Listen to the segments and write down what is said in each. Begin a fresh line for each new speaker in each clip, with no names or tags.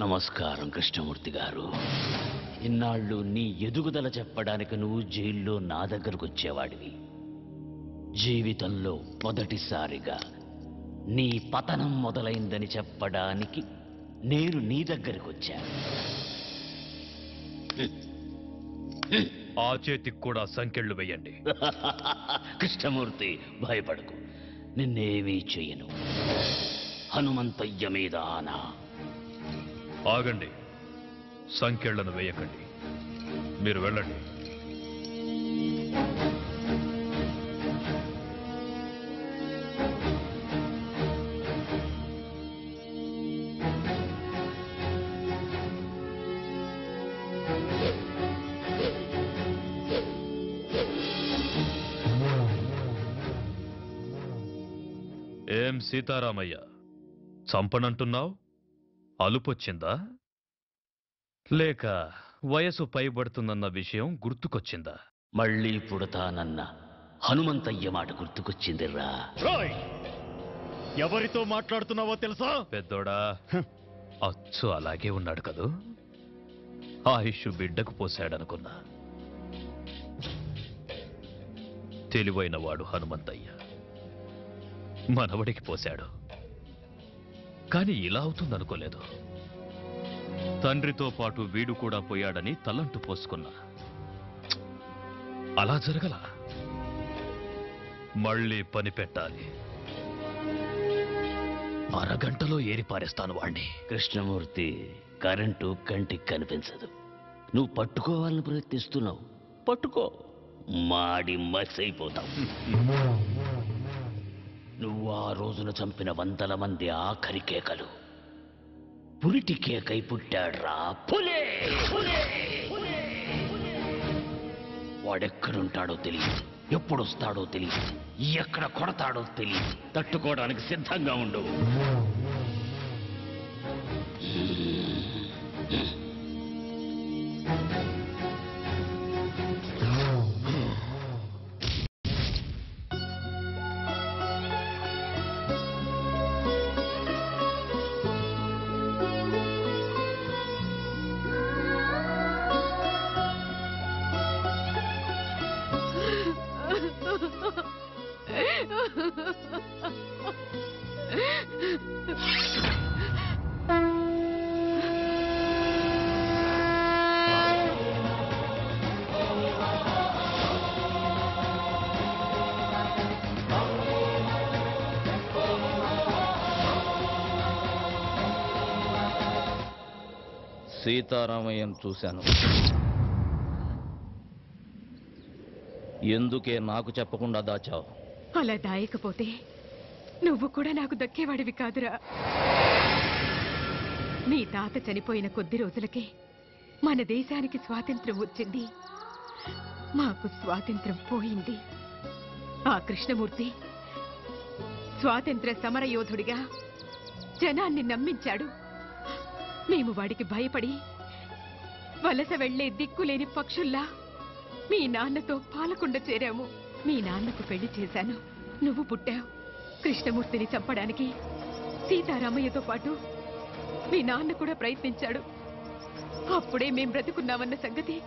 నమస్కారం కృష్ణమూర్తి గారు. ఇన్నాళ్ళు నీ ఎదుగుదల చెప్పడానికి నువ్వు జైల్లో నా దగ్గరకు వచ్చేవాడివి. జీవితంలో మొదటిసారిగా నీ పతనం మొదలైందని చెప్పడానికి నేను నీ దగ్గరకు వచ్చాను.
ఆ చేతికి కూడా సంకెళ్ళు వేయండి.
కృష్ణమూర్తి భయపడకు, నిన్నేమీ చెయ్యను. హనుమంతయ్య మీద ఆనా.
ఆగండి, సంకెళ్లను వేయకండి, మీరు వెళ్ళండి. ఏం సీతారామయ్య, చంపనంటున్నావు? అలుపొచ్చిందా లేక వయసు పైబడుతుందన్న విషయం గుర్తుకొచ్చిందా?
మళ్ళీ పుడతానన్న హనుమంతయ్య మాట గుర్తుకొచ్చిందిరా.
ఎవరితో మాట్లాడుతున్నావో తెలుసా?
పెద్దోడా, అచ్చు అలాగే ఉన్నాడు కదూ. ఆయుష్ బిడ్డకు పోశాడనుకున్నా. తెలివైన వాడు హనుమంతయ్య మనవడికి పోశాడు. కాని ఇలా అవుతుందనుకోలేదు. తండ్రితో పాటు వీడు కూడా పోయాడని తలంటు పోసుకున్నా. అలా జరగల. మళ్ళీ పని పెట్టాలి. అరగంటలో ఏరిపారేస్తాను వాణ్ణి.
కృష్ణమూర్తి, కరెంటు కంటికి కనిపించదు. నువ్వు పట్టుకోవాలని ప్రయత్నిస్తున్నావు. పట్టుకో, మాడి మసైపోతావు. నువ్వు ఆ రోజున చంపిన వందల మంది ఆఖరి కేకలు పురిటి కేకై పుట్టాడ్రా. పులే! వాడెక్కడుంటాడో తెలియదు, ఎప్పుడొస్తాడో తెలియదు, ఎక్కడ కొడతాడో తెలియదు. తట్టుకోవడానికి సిద్ధంగా ఉండు.
సీతారామయ్యను చూశాను. ఎందుకే నాకు చెప్పకుండా దాచావు?
అలా దాయకపోతే నువ్వు కూడా నాకు దక్కేవాడివి కాదురా. నీ తాత చనిపోయిన కొద్ది రోజులకే మన దేశానికి స్వాతంత్ర్యం వచ్చింది. మాకు స్వాతంత్ర్యం పోయింది. ఆ కృష్ణమూర్తి స్వాతంత్ర సమరయోధుడిగా జనాన్ని నమ్మించాడు. మేము వాడికి భయపడి వలస వెళ్లే దిక్కులేని పక్షుల్లా మీ నాన్నతో పాలకొండ చేరాము. మీ నాన్నకు పెళ్లి చేశాను. నువ్వు పుట్టావు. కృష్ణమూర్తిని చంపడానికి సీతారామయ్యతో పాటు మీ నాన్న కూడా ప్రయత్నించాడు. అప్పుడే మేం బ్రతుకున్నామన్న సంగతి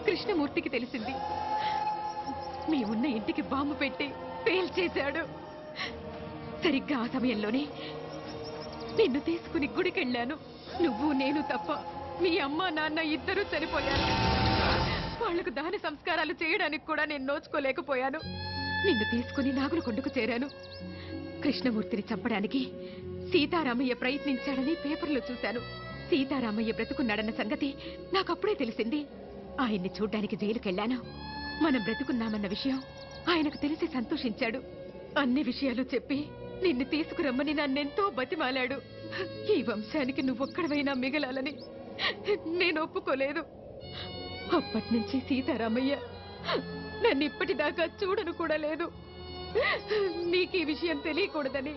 కృష్ణమూర్తికి తెలిసింది. మేమున్న ఇంటికి బాంబు పెట్టి పేల్చేశాడు. సరిగ్గా ఆ సమయంలోనే నిన్ను తీసుకుని గుడికెళ్ళాను. నువ్వు నేను తప్ప మీ అమ్మ నాన్న ఇద్దరూ చనిపోయారు. వాళ్లకు దాన సంస్కారాలు చేయడానికి కూడా నేను నోచుకోలేకపోయాను. నిన్ను తీసుకుని నాగులకొండకు చేరాను. కృష్ణమూర్తిని చంపడానికి సీతారామయ్య ప్రయత్నించాడని పేపర్లో చూశాను. సీతారామయ్య బ్రతుకున్నాడన్న సంగతి నాకప్పుడే తెలిసింది. ఆయన్ని చూడ్డానికి జైలుకెళ్లాను. మనం బ్రతుకున్నామన్న విషయం ఆయనకు తెలిసి సంతోషించాడు. అన్ని విషయాలు చెప్పి నిన్ను తీసుకురమ్మని నన్నెంతో బతిమాలాడు. ఈ వంశానికి నువ్వొక్కడవైనా మిగలాలని నేను ఒప్పుకోలేదు. అప్పటినుంచి సీతారామయ్య నన్ను ఇప్పటిదాకా చూడను కూడా లేదు. నీకు ఈ విషయం తెలియకూడదని,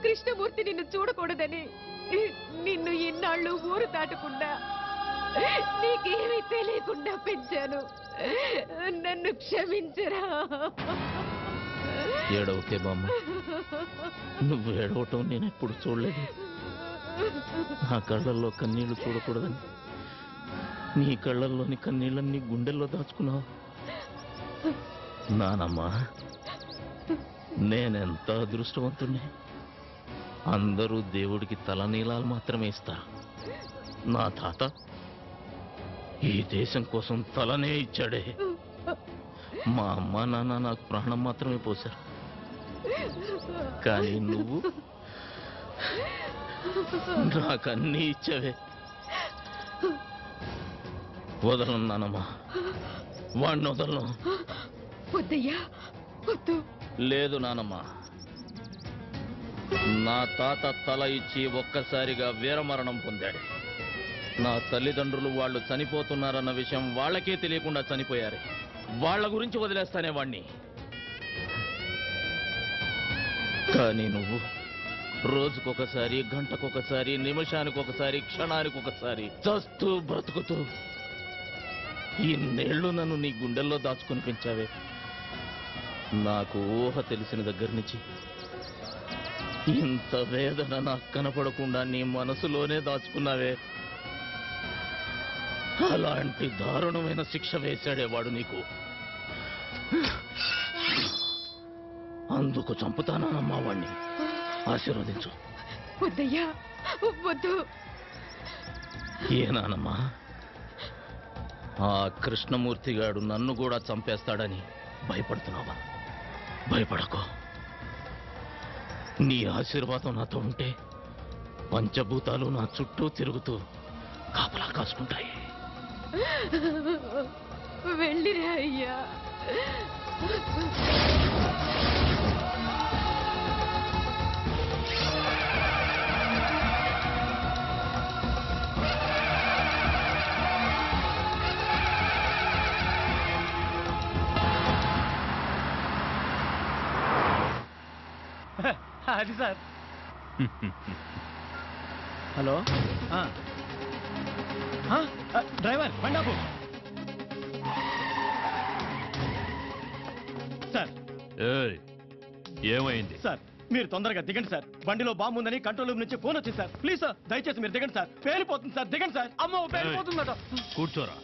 కృష్ణమూర్తి నిన్ను చూడకూడదని నిన్ను ఇన్నాళ్ళు ఊరు దాటకుండా నీకేమీ తెలియకుండా పెంచాను. నన్ను క్షమించరా.
ఏడవకే బామ్మ, నువ్వు ఏడవటం నేను ఎప్పుడు చూడలేదు. నా కళ్ళల్లో కన్నీళ్లు చూడకూడదని నీ కళ్ళల్లోని కన్నీళ్ళన్నీ గుండెల్లో దాచుకున్నావు. నానమ్మా, నేనెంత అదృష్టవంతుణ్ణి. అందరూ దేవుడికి తలనీలాలు మాత్రమే ఇస్తారు. నా తాత ఈ దేశం కోసం తలనే ఇచ్చాడే. మా అమ్మ నాన్న నాకు ప్రాణం మాత్రమే పోశారు. కానీ నువ్వు నాకన్నీ ఇచ్చావే. వదలను నానమ్మా, వాడిని వదలను.
వద్దయ్యా, వద్దు.
లేదు నానమ్మా, నా తాత తల ఇచ్చి ఒక్కసారిగా వీరమరణం పొందాడు. నా తల్లిదండ్రులు వాళ్ళు చనిపోతున్నారన్న విషయం వాళ్ళకే తెలియకుండా చనిపోయారు. వాళ్ళ గురించి వదిలేస్తానే వాణ్ణి. కానీ నువ్వు రోజుకొకసారి, గంటకొకసారి, నిమిషానికొకసారి, క్షణానికొకసారి చస్తూ బ్రతుకుతూ ఇన్నేళ్లు నన్ను నీ గుండెల్లో దాచుకుని పెంచావే. నాకు ఊహ తెలిసిన దగ్గర నుంచి ఇంత వేదన నాకు కనపడకుండా నీ మనసులోనే దాచుకున్నావే. అలాంటి దారుణమైన శిక్ష వేశాడేవాడు నీకు. అందుకు చంపుతానమ్మా వాణ్ణి. ఆశీర్వదించు.
వద్దయ్యా, వద్దు.
ఏనానమ్మా, ఆ కృష్ణమూర్తిగాడు నన్ను కూడా చంపేస్తాడని భయపడుతున్నావా? భయపడకో. నీ ఆశీర్వాదం నాతో ఉంటే పంచభూతాలు నా చుట్టూ తిరుగుతూ కాపలా కాసుకుంటాయి.
వెళ్ళిరా అయ్యా.
అది సార్. హలో, డ్రైవర్ బండాపు సార్.
ఏమైంది
సార్, మీరు తొందరగా దిగండి సార్. బండిలో బాంబు ఉందని కంట్రోల్ రూమ్ నుంచి ఫోన్ వచ్చింది సార్. ప్లీజ్ సార్, దయచేసి మీరు దిగండి సార్. పేలిపోతుంది సార్, దిగండి సార్. అమ్మో, పేలిపోతుందట.
కూర్చోరా.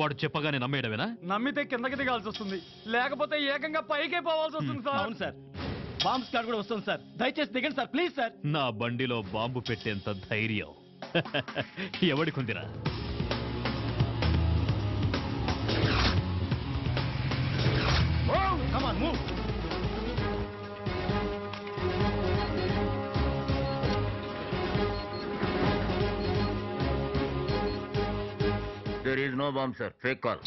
వాడు చెప్పగానే నమ్మేయడమేనా?
నమ్మితే కిందకి దిగాల్సి వస్తుంది, లేకపోతే ఏకంగా పైకే పోవాల్సి వస్తుంది సార్. అవును సార్, బాంబ్ స్క్వాడ్ కూడా వస్తుంది సార్. దయచేసి దిగండి సార్, ప్లీజ్ సార్.
నా బండిలో బాంబు పెట్టేంత ధైర్యం ఎవడికుందిరా?
Come on, move.
There is no bomb, sir. Fake call.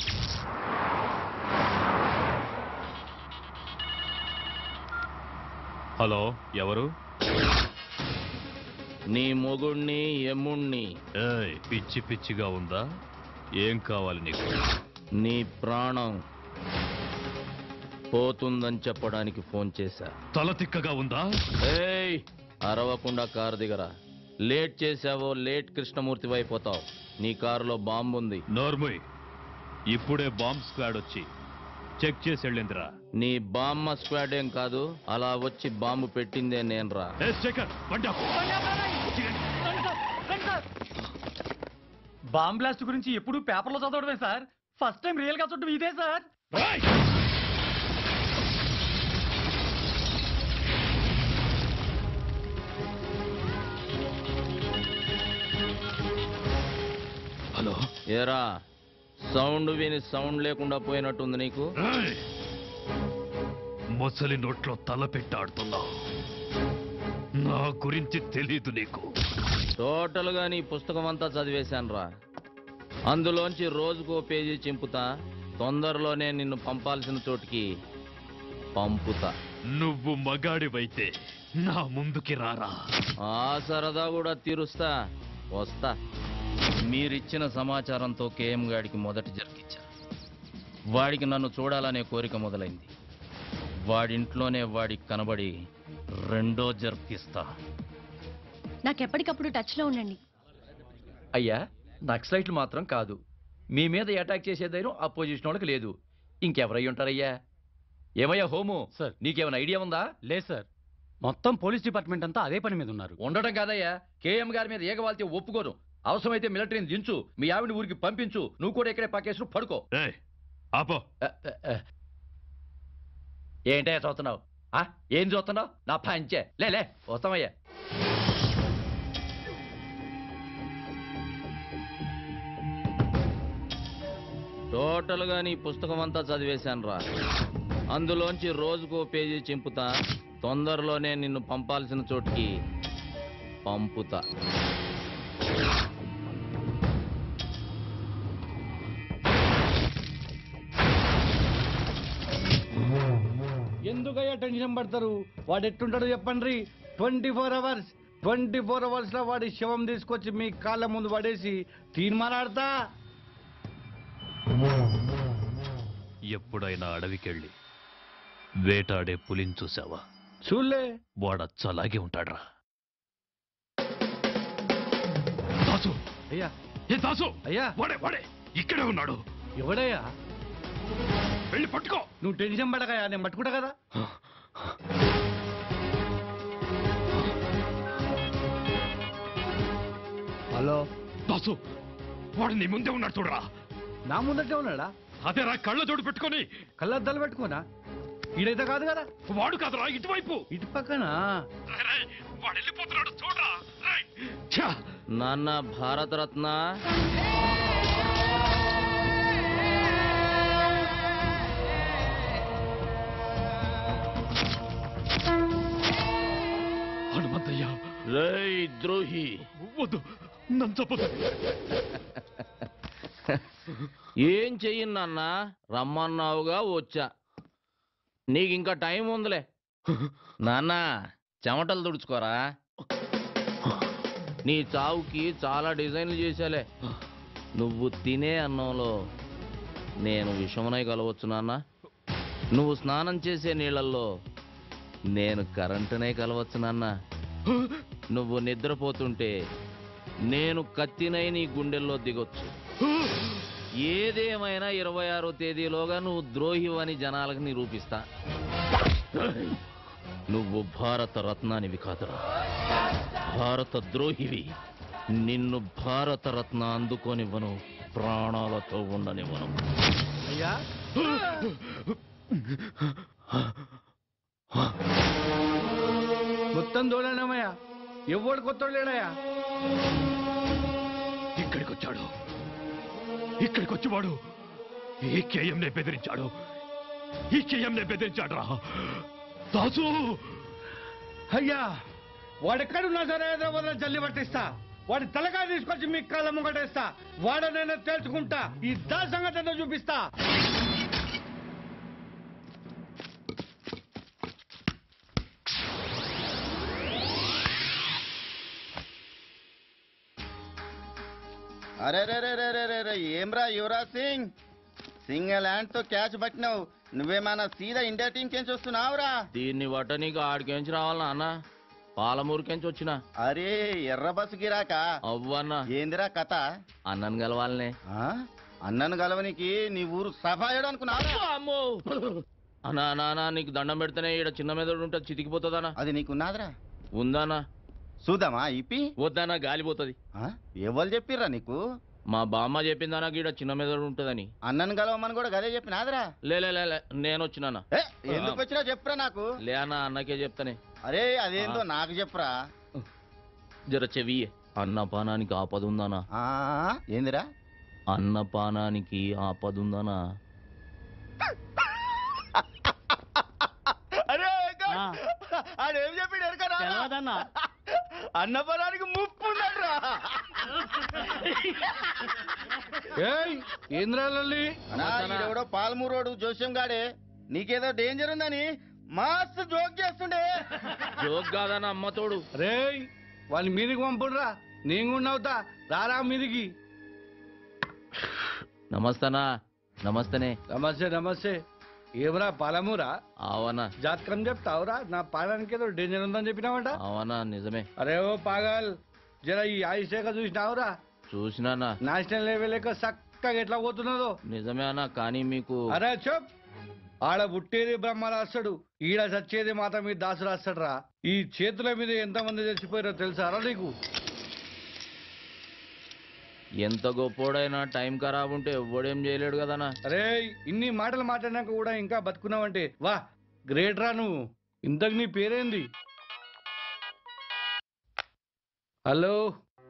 Hello, ఎవరు?
నీ మొగుణ్ణి, ఎమ్ముణ్ణి.
పిచ్చి పిచ్చిగా ఉందా? ఏం కావాలి నీకు?
నీ ప్రాణం పోతుందని చెప్పడానికి ఫోన్ చేశా.
తల తిక్కగా ఉందా?
ఏయ్, అరవకుండా కారు దిగరా. లేట్ చేశావో లేట్ కృష్ణమూర్తి అయిపోతావు. నీ కారులో బాంబు ఉంది.
నోర్ముయ్, ఇప్పుడే బాంబ్ స్క్వాడ్ వచ్చి చెక్ చేసి వెళ్ళిందిరా.
నీ బామ్మ స్క్వాడ్ ఏం కాదు, అలా వచ్చి బాంబు పెట్టిందే నేనురా.
బాంబ్ బ్లాస్ట్ గురించి ఎప్పుడు పేపర్లో చదవడమే సార్. ఫస్ట్ టైం రియల్ గా చూడడం ఇదే సార్.
హలో,
ఏరా, సౌండ్ విని సౌండ్ లేకుండా పోయినట్టుంది నీకు.
మొసలి నోట్లో తల పెట్టాడుతున్నావు. నా గురించి తెలీదు నీకు.
టోటల్ గా నీ పుస్తకం అంతా చదివేశానురా. అందులోంచి రోజుకో పేజీ చింపుతా. తొందరలోనే నిన్ను పంపాల్సిన చోటికి పంపుతా.
నువ్వు మగాడివైతే నా ముందుకి రారా.
ఆ సరదా కూడా తీరుస్తా. వస్తా. మీరిచ్చిన సమాచారంతో కేఎం గాడికి మొదటి జరికిచ్చా. వాడికి నన్ను చూడాలనే కోరిక మొదలైంది. వాడింట్లోనే వాడికి కనబడి రెండో జరికిస్తా.
నాకెప్పటికప్పుడు టచ్ లో ఉండండి.
అయ్యా, నక్సలైట్లు మాత్రం కాదు, మీ మీద అటాక్ చేసే ధైర్యం అపోజిషన్ వాళ్ళకి లేదు. ఇంకెవరై ఉంటారయ్యా? ఏమయ్యా హోము,
సార్.
నీకేమైనా ఐడియా ఉందా?
లేదు సార్. మొత్తం పోలీస్ డిపార్ట్మెంట్ అంతా అదే పని మీద ఉన్నారు.
ఉండడం కాదయ్యా, కేఎం గారి మీద ఏగవాల్తే ఒప్పుకోను. అవసరమైతే మిలిటరీని దించు, మీ ఆవిడ ఊరికి పంపించు, నువ్వు కూడా ఇక్కడే పక్కేసు పడుకో.
ఆపో.
ఏంటయ్యా చూస్తున్నావు? ఏం చూస్తున్నావు? నా పంచే లే వస్తామయ్యా.
టోటల్ గా నీ పుస్తకం అంతా చదివేశాను రా. అందులోంచి రోజుకో పేజీ చింపుతా. తొందరలోనే నిన్ను పంపాల్సిన చోటికి పంపుతా.
ఎందుకయ్యా టెన్షన్ పడతారు? వాడు ఎట్టుంటాడో చెప్పండి. 24 అవర్స్ లో వాడి శవం తీసుకొచ్చి మీ కాళ్ళ ముందు పడేసి తీర్మానాడతా.
ఎప్పుడైనా అడవికెళ్ళి వేటాడే పులిని చూసావా?
చూలే.
వాడచ్చలాగే ఉంటాడ్రా. దాసు,
అయ్యా
ఏ దాసు,
అయ్యా
వాడే ఇక్కడే ఉన్నాడు.
ఎవడయ్యా?
వెళ్ళి పట్టుకో.
నువ్వు టెన్షన్ పడకయ్యా, నేను పట్టుకుంటా కదా. హలో
దాసు, వాడు నీ ముందే ఉన్నాడు చూడరా.
నా ముందటే ఉన్నాడా?
అదేరా, కళ్ళ జోడు పెట్టుకొని.
కళ్ళద్దాలు పెట్టుకోనా? ఈడైతే కాదు కదా.
వాడు కాదురా, ఇటువైపు.
ఇటు పక్కన.
వాడు వెళ్ళిపోతున్నాడు చూడరా.
నాన్న భారతరత్న,
హనుమంతయ్య.
రేయ్ ద్రోహి,
వద్దు, నన్ను చెప్పదు.
ఏం చెయ్యను నాన్న? రమ్మన్నావుగా వచ్చా. నీకింకా టైం ఉందిలే. నాన్న చెమటలు తుడుచుకోరా. నీ చావుకి చాలా డిజైన్లు చేశాలే. నువ్వు తినే అన్నంలో నేను విషమునై కలవచ్చు నాన్న. నువ్వు స్నానం చేసే నీళ్ళల్లో నేను కరెంటునే కలవచ్చు నాన్న. నువ్వు నిద్రపోతుంటే నేను కత్తినై నీ గుండెల్లో దిగొచ్చు. ఏదేమైనా 26వ తేదీలోగా నువ్వు ద్రోహివని జనాలకు నిరూపిస్తా. నువ్వు భారత రత్నానివి కాదురా, భారత ద్రోహివి. నిన్ను భారత రత్న అందుకోనివ్వను, ప్రాణాలతో ఉండనివ్వను.
అయ్యా మొత్తం దోళనమయ్యా, ఎవడు కొత్త లేడయ్యా.
ఇక్కడికి వచ్చి వాడు ఈ కేఎంనే బెదిరించాడు. రా దాసు.
అయ్యా వాడెక్కడున్నా సరే హైదరాబాద్ జల్లి పట్టిస్తా. వాడి తలకాయ తీసుకొచ్చి మీ కాళ్ళ ముంగటేస్తా. వాడనైనా తెలుసుకుంటా, ఈ దా సంగతి చూపిస్తా.
అరే రే రే రే రే రే రే ఏమ్రా యువరాజ్ సింగ్, సింగిల్ హ్యాండ్ తో క్యాచ్ పట్టినావు. నువ్వేమన్నా సీదా ఇండియా టీం కెంచి వస్తున్నావురా?
దీన్ని బట్ట నీకు ఆడికెంచి రావాలనా అన్న? పాలమూరుకెంచి వచ్చినా.
అరే ఎర్ర బస్సు గిరాక
అవ్వన్నా.
ఏందిరా కథ?
అన్నను కలవాలనే.
అన్నను గలవనికి నీ ఊరు సఫాయడు అనుకున్నావా?
అమ్మో అన్నా నానా, నీకు దండం పెడితేనే ఈడ చిన్న మెదడు ఉంటే చితికిపోతుందనా?
అది నీకున్నాదిరా.
ఉందానా?
చూద్దామా ఇప్పి?
వద్దానా, గాలిపోతుంది.
ఎవరు చెప్పిర్రా నీకు?
మా బామ్మ చెప్పిందానా గీడ చిన్న మెదడు ఉంటుందని.
అన్నను గలవమని కూడా గదే చెప్పినాదిరా.
లే నేను వచ్చినానా.
ఎందుకు వచ్చినా చెప్పురా నాకు.
లే అన్న, అన్నకే చెప్తానే.
అరే అదేందో నాకు చెప్పురా.
జర చెవి. అన్నపానానికి ఆపదుందానా?
ఏందిరా?
అన్నపానానికి ఆపదుందానా?
అరే ఆడేం చెప్పాడు ఎరకరా? అన్నపరానికి ముప్పు ఉన్నాడురా.
ఏంద్రాలి
ఎవడో పాలమూరోడు జోస్యం గాడే నీకేదో డేంజర్ ఉందని మస్తు జోక్ చేస్తుండే.
జోక్ కాదన్న, అమ్మతోడు.
రే వాళ్ళ మీదికి పంపుడురా, నేను కూడా అవుతా. రారా మీదికి.
నమస్తనా. నమస్తనే.
నమస్తే నమస్తే. ఏమరా పాలమూరా?
అవనా.
జాతకం చెప్తావురా? నా పాడానికి ఏదో డేంజర్ ఉందని చెప్పినావంట.
అవనా, నిజమే.
అరే ఓ పాగల్, జర ఈ ఆయుషేఖ చూసినావురా?
చూసినానా.
నేషనల్ లెవెల్ చక్కగా ఎట్లా పోతున్నదో.
నిజమే అన్న, కానీ మీకు.
అరే చెప్, ఆడ పుట్టేది బ్రహ్మ రాస్తాడు, ఈడ చచ్చేది మాత మీద దాసు రాస్తాడు రా. ఈ చేతుల మీద ఎంతమంది చచ్చిపోయారో తెలుసారా నీకు?
ఎంత గొప్పోడైనా టైం ఖరాబ్ ఉంటే ఎవ్వడేం చేయలేడు కదనా.
అరే ఇన్ని మాటలు మాట్లాడినాక కూడా ఇంకా బతుకున్నావంటే వా గ్రేట్ రా నువ్వు. ఇంతకు నీ పేరేంది? హలో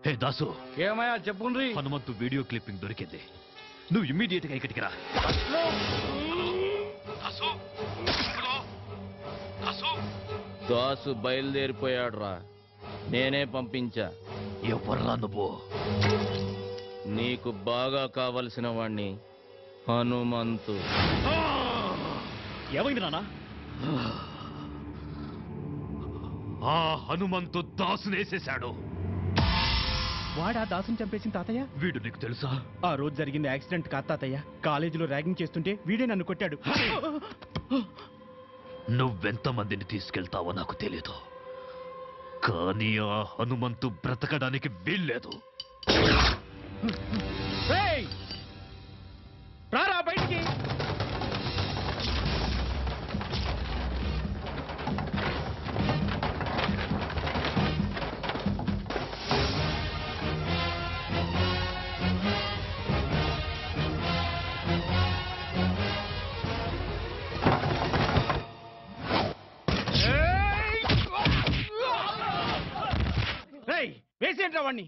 హే దాసు,
ఏమయ్యా చెప్పుండ్రి.
హనుమంతు వీడియో క్లిప్పింగ్ దొరికింది. నువ్వు ఇమ్మీడియట్ గా ఇక్కడికి రా.
దాసు బయలుదేరిపోయాడు రా, నేనే పంపించా.
ఎవర్రా నువ్వు?
నీకు బాగా కావలసిన వాణ్ణి, హనుమంతు.
ఏమైంది నానా? ఆ హనుమంతు దాసునేసేశాడు.
వాడా దాసుని చంపేసిన తాతయ్య?
వీడు నీకు తెలుసా?
ఆ రోజు జరిగింది యాక్సిడెంట్ కాదు తాతయ్య. కాలేజీలో ర్యాగింగ్ చేస్తుంటే వీడే నన్ను కొట్టాడు.
నువ్వెంతమందిని తీసుకెళ్తావో నాకు తెలీదు, కానీ ఆ హనుమంతు బ్రతకడానికి వీల్లేదు.
రారా బయటికి. వేసేంట్రా వాణ్ణి.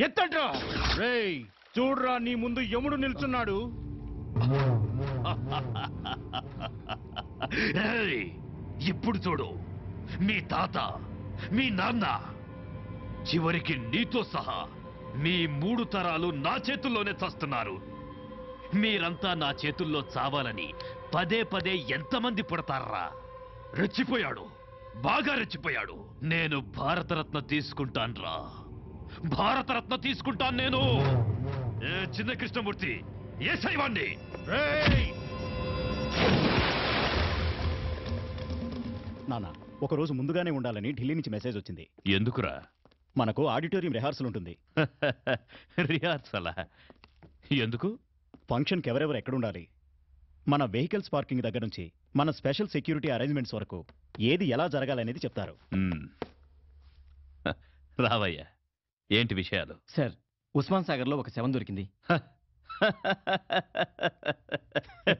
ఎత్తంట్రా. రేయ్ చూడ్రా, నీ ముందు యముడు నిల్చున్నాడు.
ఏయ్, ఇప్పుడు చూడు, మీ తాత, మీ నాన్న, చివరికి నీతో సహా మీ 3 తరాలు నా చేతుల్లోనే చస్తున్నారు. మీరంతా నా చేతుల్లో చావాలని పదే పదే ఎంతమంది పుడతారా? రెచ్చిపోయాడు, బాగా రెచ్చిపోయాడు. నేను భారతరత్న తీసుకుంటాన్రా, భారతరత్న తీసుకుంటాను నేను. చిన్న కృష్ణమూర్తి ఏసైవాణ్ణి.
నాన్న, ఒకరోజు ముందుగానే ఉండాలని ఢిల్లీ నుంచి మెసేజ్ వచ్చింది.
ఎందుకురా?
మనకు ఆడిటోరియం రిహార్సల్ ఉంటుంది.
రిహార్సలా? ఎందుకు?
ఫంక్షన్కి ఎవరెవరు ఎక్కడుండాలి, మన వెహికల్స్ పార్కింగ్ దగ్గర నుంచి మన స్పెషల్ సెక్యూరిటీ అరేంజ్మెంట్స్ వరకు ఏది ఎలా జరగాలనేది చెప్తారు.
రావయ్యా, ఏంటి విషయాలు?
సార్, ఉస్మాన్ సాగర్లో ఒక శవం దొరికింది.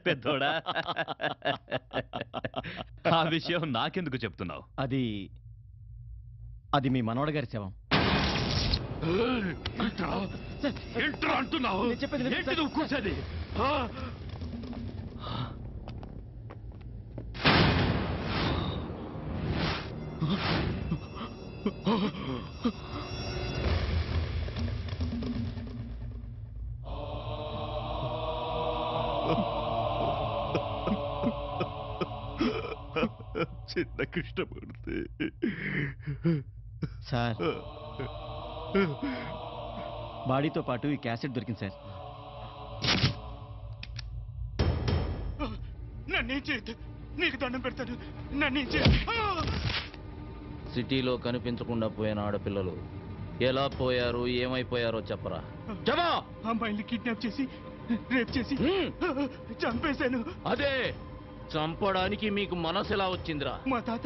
పెద్దోడా, ఆ విషయం నాకెందుకు చెప్తున్నావు?
అది మీ మనవడ గారి శవం.
ఏంట్రా అంటున్నావు? ఏంటి నువ్వు కూర్చోది? చిన్న కృష్ణమూర్తి
సార్, బాడీతో పాటు ఈ క్యాసెట్ దొరికింది సార్.
నన్నేం చేయొద్దు, నీకు దండం పెడతాను. నన్నేం
సిటీలో కనిపించకుండా పోయిన ఆడపిల్లలు ఎలా పోయారు, ఏమైపోయారో చెప్పరా. చెప్పా.
అమ్మాయిల్ని కిడ్నాప్ చేసి రేప్ చేసి చంపేశాను.
అదే, చంపడానికి మీకు మనసు ఎలా వచ్చిందిరా?
మా తాత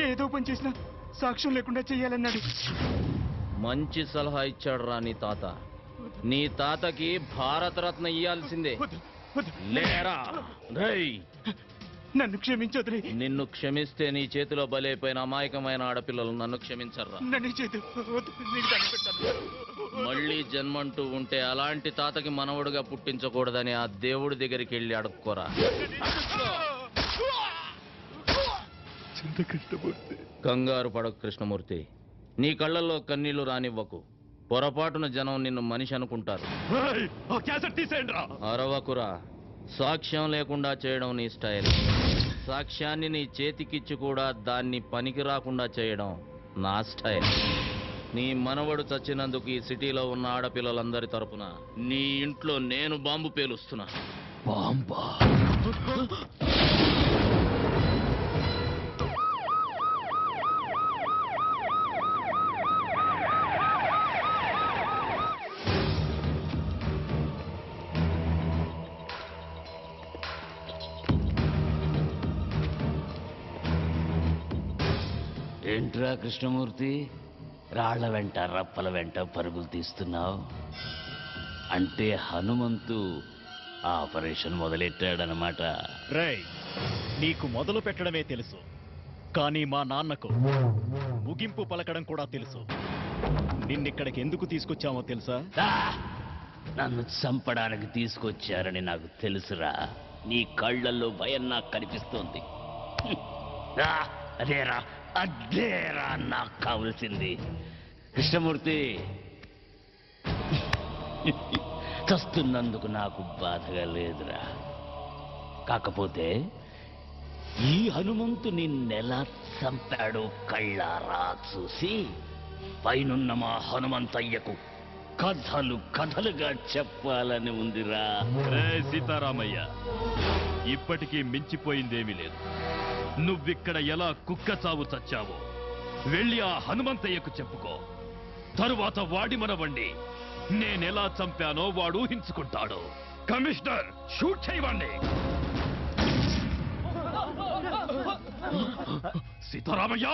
ఏదో పని చేసినా సాక్ష్యం లేకుండా చెయ్యాలన్నాడు.
మంచి సలహా ఇచ్చాడు రా నీ తాత. నీ తాతకి భారతరత్న ఇయ్యాల్సిందే. లేరా?
నన్ను క్షమించొద్దులే.
నిన్ను క్షమిస్తే నీ చేతిలో బలైపోయిన అమాయకమైన ఆడపిల్లలు నన్ను క్షమించర్రా. మళ్ళీ జన్మంటూ ఉంటే అలాంటి తాతకి మనవడుగా పుట్టించకూడదని ఆ దేవుడి దగ్గరికి వెళ్ళి అడుక్కోరా. కంగారు పడకు కృష్ణమూర్తి, నీ కళ్ళల్లో కన్నీళ్లు రానివ్వకు. పొరపాటున జనం నిన్ను మనిషి అనుకుంటారు. అరవకురా, సాక్ష్యం లేకుండా చేయడం నీ స్టైల్. సాక్ష్యాన్ని నీ చేతికిచ్చి కూడా దాన్ని పనికి రాకుండా చేయడం నా స్టైల్. నీ మనవడు చచ్చినందుకు ఈ సిటీలో ఉన్న ఆడపిల్లలందరి తరపున నీ ఇంట్లో నేను బాంబు పేలుస్తున్నా.
బాంబా? ఏంట్రా కృష్ణమూర్తి, రాళ్ల వెంట రప్పల వెంట పరుగులు తీస్తున్నావు? అంటే హనుమంతు ఆపరేషన్ మొదలెట్టాడనమాట.
రేయ్, నీకు మొదలు పెట్టడమే తెలుసు, కానీ మా నాన్నకు ముగింపు పలకడం కూడా తెలుసు. నిన్నిక్కడికి ఎందుకు తీసుకొచ్చామో తెలుసా?
నన్ను చంపడానికి తీసుకొచ్చారని నాకు తెలుసురా. నీ కళ్ళల్లో భయం నాకు కనిపిస్తోంది. అదేరా అదేరా నాకు కావలసింది. కృష్ణమూర్తి, చస్తున్నందుకు నాకు బాధగా లేదురా. కాకపోతే ఈ హనుమంతు నిన్నెలా చంపాడో కళ్ళారా చూసి పైనున్న మా హనుమంతయ్యకు కథలు కథలుగా చెప్పాలని ఉందిరా.
సీతారామయ్య, ఇప్పటికీ మించిపోయిందేమీ లేదు. నువ్విక్కడ ఎలా కుక్క చావు చచ్చావో వెళ్ళి ఆ హనుమంతయ్యకు చెప్పుకో. తరువాత వాడి మనవండి నేనెలా చంపానో వాడు ఊహించుకుంటాడు. కమిషనర్, షూట్ చేయవండి. సీతారామయ్య,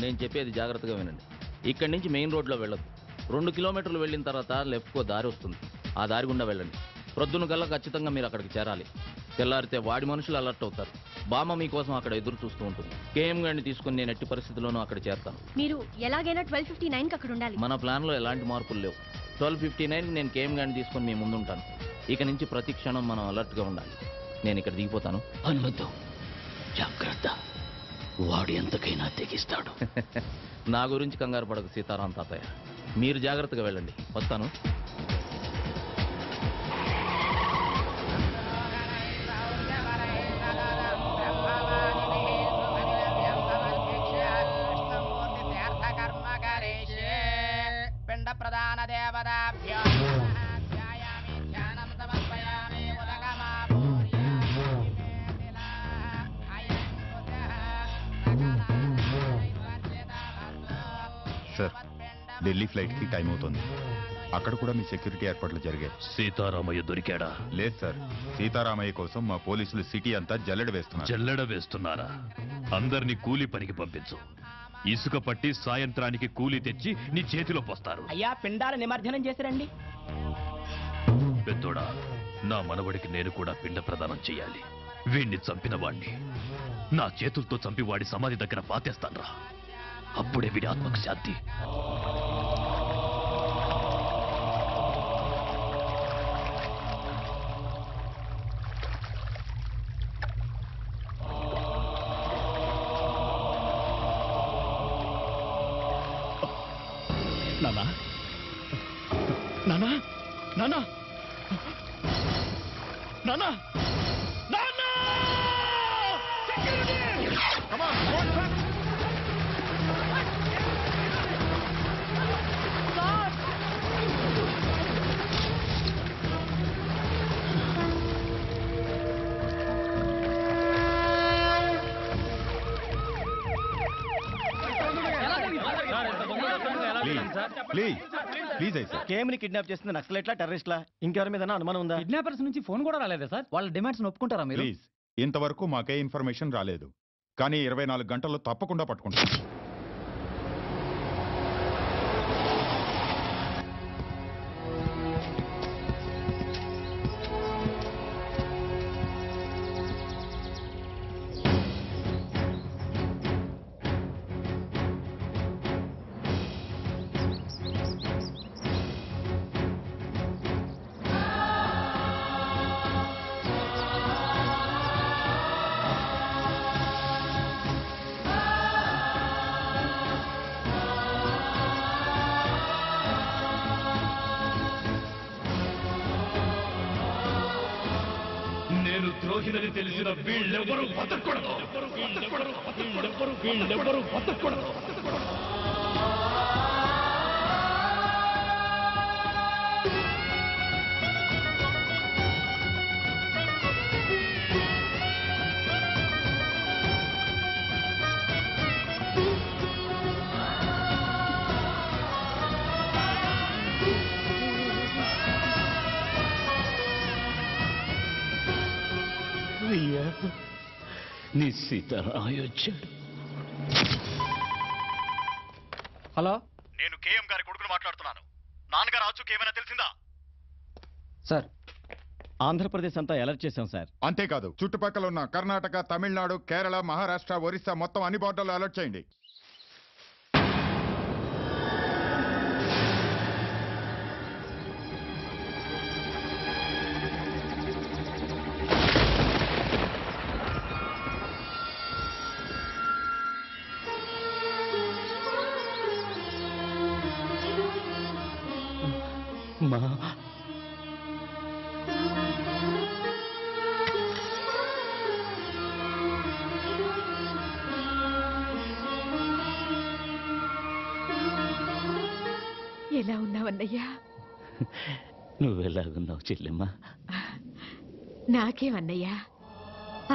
నేను చెప్పేది జాగ్రత్తగా వినండి. ఇక్కడి నుంచి మెయిన్ రోడ్లో వెళ్ళదు. 2 కిలోమీటర్లు వెళ్ళిన తర్వాత లెఫ్ట్కో దారి వస్తుంది. ఆ దారి గుండా వెళ్ళండి. ప్రొద్దున కల్లా ఖచ్చితంగా మీరు అక్కడికి చేరాలి. తెల్లారితే వాడి మనుషులు అలర్ట్ అవుతారు. బామ్మ మీకోసం అక్కడ ఎదురు చూస్తూ ఉంటుంది. కేఎం గారిని తీసుకుని నేను ఎట్టి పరిస్థితుల్లోనూ అక్కడ చేరుతాను.
మీరు ఎలాగైనా 12:59 అక్కడ ఉండాలి.
మన ప్లాన్లో ఎలాంటి మార్పులు లేవు. 12:59 నేను కేఎం గారిని తీసుకొని మీ ముందు ఉంటాను. ఇక నుంచి ప్రతి క్షణం మనం అలర్ట్గా ఉండాలి. నేను ఇక్కడ దిగిపోతాను.
హనుమంతు, జాగ్రత్త, వాడు ఎంతకైనా తెగిస్తాడు.
నా గురించి కంగారు పడకు సీతారాం తాతయ్య. మీరు జాగ్రత్తగా వెళ్ళండి. వస్తాను.
పిండ ప్రధాన దేవతాభ్యో
సార్, ఢిల్లీ ఫ్లైట్ కి టైం అవుతుంది. అక్కడ కూడా మీ సెక్యూరిటీ ఏర్పాట్లు జరిగాయి.
సీతారామయ్య దొరికాడా?
లేదు సార్, సీతారామయ్య కోసం మా పోలీసులు సిటీ అంతా జల్లెడ వేస్తున్నారు.
జల్లెడ వేస్తున్నారా? అందరినీ కూలీ పనికి పంపించు. ఇసుక పట్టి సాయంత్రానికి కూలీ తెచ్చి నీ చేతిలో పోస్తారు.
అయ్యా, పిండాల నిమజ్జనం చేసిరండి.
పెద్దోడా, నా మనవడికి నేను కూడా పిండ ప్రదానం చెయ్యాలి. వీణ్ణి చంపిన వాణ్ణి నా చేతులతో చంపి వాడి సమాధి దగ్గర పాతేస్తాన్రా. అప్పుడే వీడి ఆత్మకు శాంతి.
నానా, నానా, నానా, నానా, నానా! Come on, go back!
Please అయితే
కేఎంని కిడ్నాప్ చేస్తుంది నక్సలైట్లా, టెర్రరిస్ట్లా, ఇంకెవరి మీద అనుమానం ఉందా?
కిడ్నాపర్స్ నుంచి ఫోన్ కూడా రాలేదా సార్? వాళ్ళ డిమాండ్స్ ఒప్పుకుంటారా మీరు?
ప్లీజ్, ఇంతవరకు మాకే ఇన్ఫర్మేషన్ రాలేదు. కానీ 24 గంటల్లో తప్పకుండా పట్టుకుంటాం.
ద్రోహిదని తెలిసిన వీళ్ళెవరూ బతకూడదు. వీళ్ళెవరూ బతకూడదు.
అయ్యా నీ సీతారాయొచ్చాడు.
హలో, నేను కేఎం గారి కొడుకును మాట్లాడుతున్నాను. నాన్నగారు ఆచూకీ ఏమైనా తెలిసిందా?
సార్, ఆంధ్రప్రదేశ్ అంతా అలర్ట్ చేశాం సార్.
అంతేకాదు చుట్టుపక్కల ఉన్న కర్ణాటక, తమిళనాడు, కేరళ, మహారాష్ట్ర, ఒరిస్సా మొత్తం అన్ని బోర్డర్లు అలర్ట్ చేయండి.
మా
ఎలా ఉన్నావన్నయ్యా?
నువ్వెలాగున్నావు చెల్లెమ్మ?
నాకేమన్నయ్యా,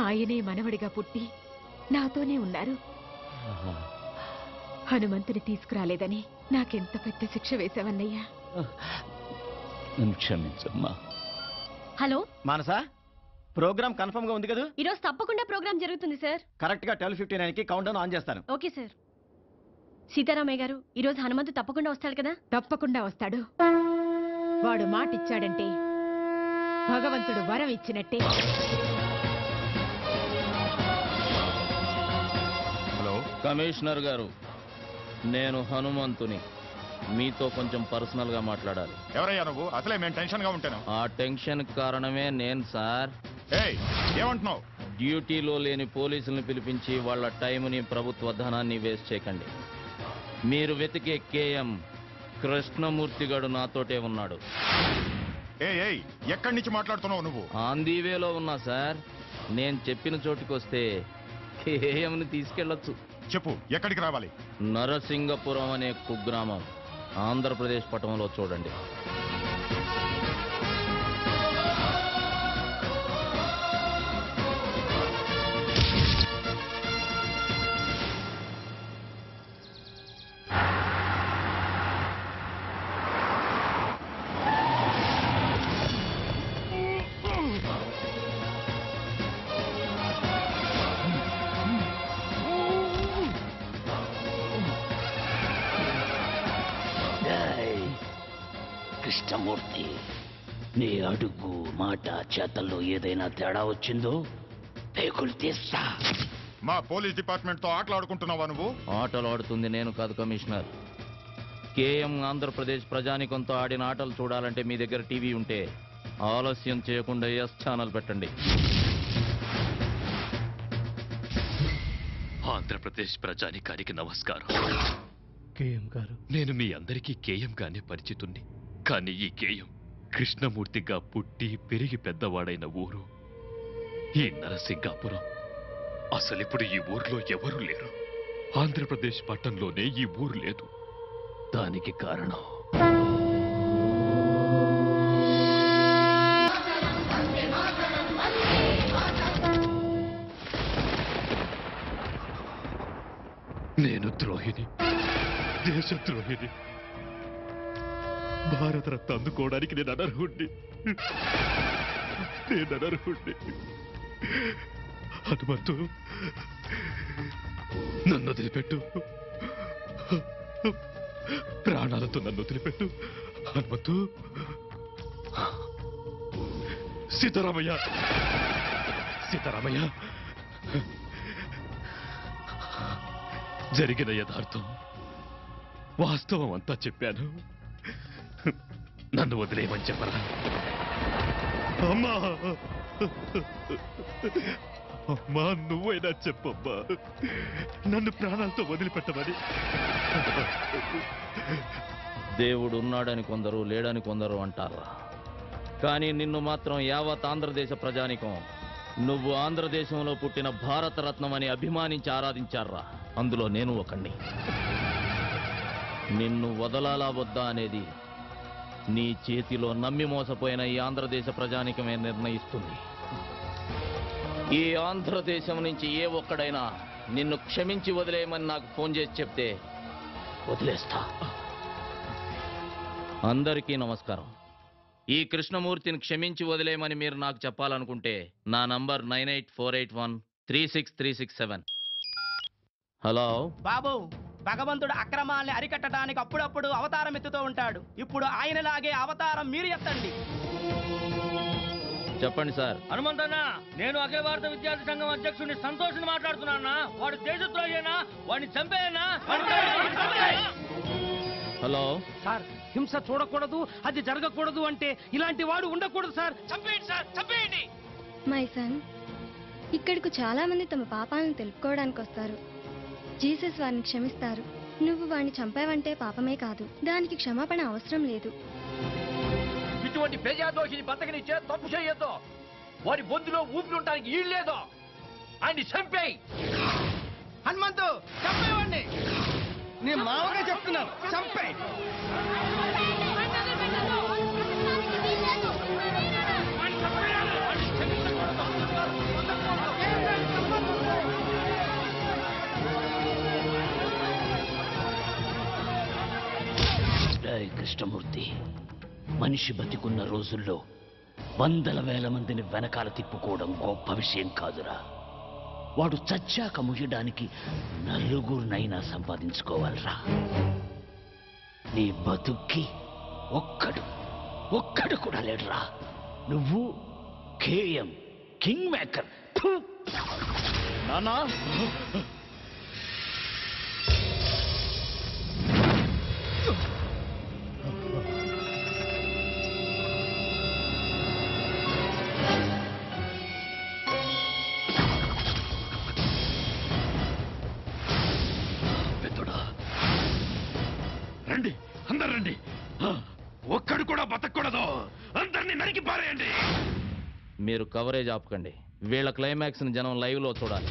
ఆయనే మనవడిగా పుట్టి నాతోనే ఉన్నారు. హనుమంతుని తీసుకురాలేదని నాకెంత పెద్ద శిక్ష వేశావన్నయ్యా.
నన్ను క్షమించమ్మా.
హలో
మానసా, ప్రోగ్రామ్ కన్ఫర్మ్ గా ఉంది కదా?
ఈరోజు తప్పకుండా ప్రోగ్రామ్ జరుగుతుంది సార్.
కరెక్ట్ గా 12:59 కి కౌంట్ డౌన్ ఆన్ చేస్తాను.
Okay sir. సీతారామయ్య గారు, ఈరోజు హనుమంతు తప్పకుండా వస్తాడు కదా?
తప్పకుండా వస్తాడు. వాడు మాటిచ్చాడంటే భగవంతుడు వరం ఇచ్చినట్టే.
హలో
కమిషనర్ గారు, నేను హనుమంతుని. మీతో కొంచెం పర్సనల్ గా మాట్లాడాలి.
ఎవరయ్యా నువ్వు? అసలే మేము టెన్షన్ గా ఉంటాను.
ఆ టెన్షన్ కారణమే నేను సార్.
ఏమంటున్నావు?
డ్యూటీలో లేని పోలీసుల్ని పిలిపించి వాళ్ళ టైంని, ప్రభుత్వ ధనాన్ని వేస్ట్ చేయకండి. మీరు వెతికే కేఎం కృష్ణమూర్తి గడు నాతోటే ఉన్నాడు.
ఎక్కడి నుంచి మాట్లాడుతున్నావు నువ్వు?
ఆంధీవేలో ఉన్నా సార్. నేను చెప్పిన చోటుకి వస్తే కేఎంని తీసుకెళ్లొచ్చు.
చెప్పు, ఎక్కడికి రావాలి?
నరసింగపురం అనే కుగ్రామం, ఆంధ్రప్రదేశ్ పట్టణంలో చూడండి.
కృష్ణమూర్తి, నీ అడుగు, మాట, చేతల్లో ఏదైనా తేడా వచ్చిందో పేగులు తీస్తా.
మా పోలీస్ డిపార్ట్మెంట్ తో ఆటలాడుకుంటున్నావా నువ్వు?
ఆటలు ఆడుతుంది నేను కాదు కమిషనర్. కేఎం ఆంధ్రప్రదేశ్ ప్రజానికంతో ఆడిన ఆటలు చూడాలంటే మీ దగ్గర టీవీ ఉంటే ఆలస్యం చేయకుండా ఎస్ ఛానల్ పెట్టండి.
ఆంధ్రప్రదేశ్ ప్రజానికానికి నమస్కారం.
కేఎం గారు,
నేను మీ అందరికీ కేఎం గానే పరిచితుణ్ణి. కానీ ఈ కేఎం కృష్ణమూర్తిగా పుట్టి పెరిగి పెద్దవాడైన ఊరు ఈ నరసింగాపురం. అసలిప్పుడు ఈ ఊర్లో ఎవరూ లేరు. ఆంధ్రప్రదేశ్ పట్టణంలోనే ఈ ఊరు లేదు. దానికి కారణం నేను ద్రోహిని, దేశద్రోహిని. భారతరత్న అందుకోవడానికి నేను అనర్హుణ్ణి. హనుమంతు, నన్ను వదిలిపెట్టు. ప్రాణాలతో నన్ను వదిలిపెట్టు హనుమంతు. సీతారామయ్య, సీతారామయ్య, జరిగిన యథార్థం, వాస్తవం అంతా చెప్పాను. నన్ను వదిలేయమని చెప్పరా? అమ్మా, అమ్మా, నువ్వైనా చెప్పమ్మా, నన్ను ప్రాణాలతో వదిలిపెట్టమని.
దేవుడు ఉన్నాడని కొందరు, లేడని కొందరు అంటారు. కానీ నిన్ను మాత్రం యావత్ ఆంధ్రదేశ ప్రజానికం నువ్వు ఆంధ్రదేశంలో పుట్టిన భారతరత్నం అని అభిమానించి ఆరాధించారా. అందులో నేను ఒకణ్ణి. నిన్ను వదలాలా వద్దా అనేది నీ చేతిలో నమ్మి మోసపోయిన ఈ ఆంధ్రదేశ ప్రజానికమే నిర్ణయిస్తుంది. ఈ ఆంధ్రదేశం నుంచి ఏ ఒక్కడైనా నిన్ను క్షమించి వదిలేయమని నాకు ఫోన్ చేసి చెప్తే వదిలేస్తా. అందరికీ నమస్కారం. ఈ కృష్ణమూర్తిని క్షమించి వదిలేయమని మీరు నాకు చెప్పాలనుకుంటే నా నంబర్ 9848136367. హలో
బాబు, భగవంతుడు అక్రమాల్ని అరికట్టడానికి అప్పుడప్పుడు అవతారం ఎత్తుతూ ఉంటాడు. ఇప్పుడు ఆయనలాగే అవతారం మీరు ఎత్తండి.
చెప్పండి సార్.
హనుమంతన్నా, నేను అఖిల భారత విద్యార్థి సంఘం అధ్యక్షుడిని సంతోషిని మాట్లాడుతున్నా. వాడు దేశద్రోహేనా? వాడిని చంపేయనా?
హలో
సార్, హింస చూడకూడదు, అది జరగకూడదు అంటే ఇలాంటి వాడు ఉండకూడదు సార్. చంపేయండి సార్, చంపేయండి.
మై సన్, ఇక్కడికి చాలా మంది తమ పాపాలను తెలుపుకోవడానికి వస్తారు. జీసస్ వారిని క్షమిస్తారు. నువ్వు వాడిని చంపావంటే పాపమే కాదు, దానికి క్షమాపణ అవసరం లేదు.
ఇటువంటి ప్రజాదోషిని బతకనిచ్చే తప్పు చేయొద్దు. వారి బొందులో ఊపిరి ఈల్లేదో. ఆయన్ని చంపేయి.
హనుమంతు, చంపేవాడిని. నీ మామగా చెప్తున్నావు, చంపేయి.
కృష్ణమూర్తి, మనిషి బతికున్న రోజుల్లో వందల వేల మందిని వెనకాల తిప్పుకోవడం గొప్ప విషయం కాదురా. వాడు చచ్చాక ముయ్యడానికి నలుగురినైనా సంపాదించుకోవాలరా. నీ బతుక్కి ఒక్కడు కూడా లేడురా. నువ్వు కేఎం కింగ్ మేకర్.
నానా,
రండి, అందరు రండి. ఒక్కడు కూడా బతకూడదు. అందరినీ నరికి పారేయండి.
మీరు కవరేజ్ ఆపకండి. వీళ్ళ క్లైమాక్స్ ని జనం లైవ్ లో చూడాలి.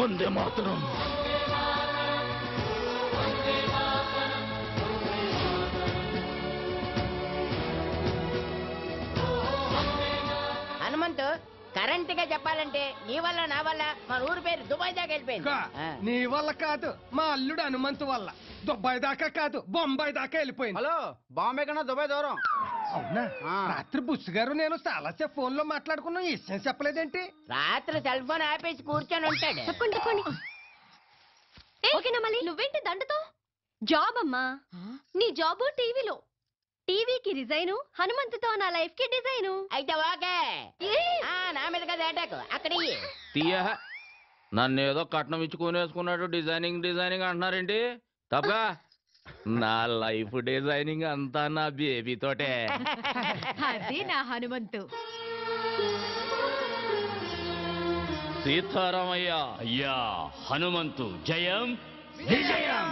వందే మాతరం.
హనుమంతు, కరెంట్ గా చెప్పాలంటే నీ వల్ల నా వల్ల మన ఊరి పేరు దుబాయ్ దాకా వెళ్ళిపోయింది.
నీ వల్ల కాదు, మా అల్లుడు హనుమంతు వల్ల. దుబాయ్ దాకా కాదు, బొంబాయి దాకా వెళ్ళిపోయింది.
హలో, బాంబే కన్నా దుబాయ్ దూరం.
అవునా? రాత్రి బుస్ గారు నేను చాలాసేపు ఫోన్ లో మాట్లాడుకున్నాం, ఈ విషయం చెప్పలేదేంటి?
రాత్రి సెల్ ఫోన్ ఆపేసి కూర్చొని ఉంటాడు.
చెప్పండి చెప్పండి. ఓకేనా మళ్ళీ? నువ్వేంటి దండతో? జాబ్ అమ్మా. నీ జాబు టీవీలో. టీవీకి రిజైను, హనుమంతుతో నా లైఫ్ కి డిజైను.
అయితే ఓకే. నా మీద కదా అటాక్. అక్కడ
తీయ నన్ను ఏదో కట్నం ఇచ్చుకునేసుకున్నాడు, డిజైనింగ్ డిజైనింగ్ అంటున్నారేంటి? తప్పగా నా లైఫ్ డిజైనింగ్ అంతా నా బేబీతోటే.
అది నా హనుమంతు.
సీతారామయ్య.
అయ్యా హనుమంతు జయం విజయం.